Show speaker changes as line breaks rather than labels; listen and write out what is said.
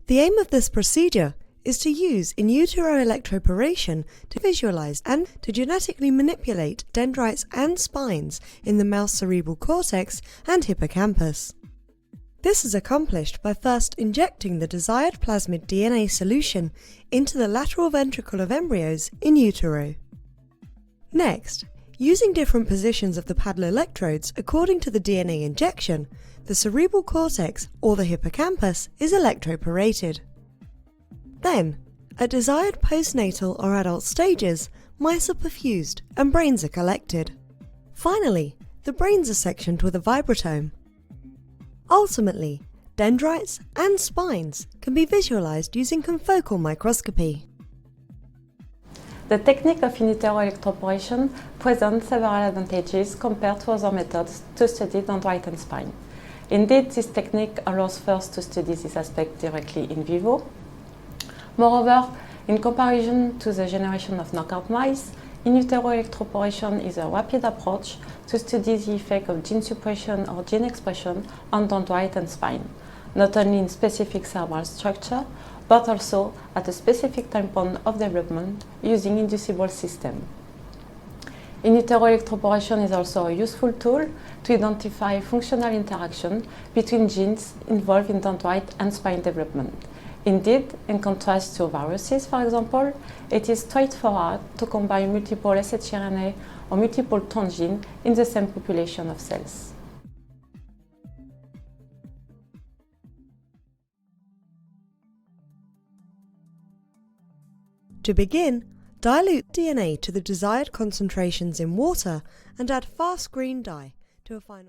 The aim of this procedure is to use in utero electroporation to visualize and to genetically manipulate dendrites and spines in the mouse cerebral cortex and hippocampus. This is accomplished by first injecting the desired plasmid DNA solution into the lateral ventricle of embryos in utero. Next, using different positions of the paddle electrodes according to the DNA injection, the cerebral cortex or the hippocampus is electroporated. Then, at desired postnatal or adult stages, mice are perfused and brains are collected. Finally, the brains are sectioned with a vibrotome. Ultimately, dendrites and spines can be visualized using confocal microscopy.
The technique of in utero electroporation presents several advantages compared to other methods to study dendrite and spine. Indeed, this technique allows first to study this aspect directly in vivo. Moreover, in comparison to the generation of knockout mice, in utero electroporation is a rapid approach to study the effect of gene suppression or gene expression on dendrite and spine, not only in specific cerebral structure, but also at a specific time point of development using inducible system. In utero electroporation is also a useful tool to identify functional interaction between genes involved in dendrite and spine development. Indeed, in contrast to viruses, for example, it is straightforward to combine multiple shRNA or multiple transgenes in the same population of cells.
To begin, dilute DNA to the desired concentrations in water and add fast green dye to a final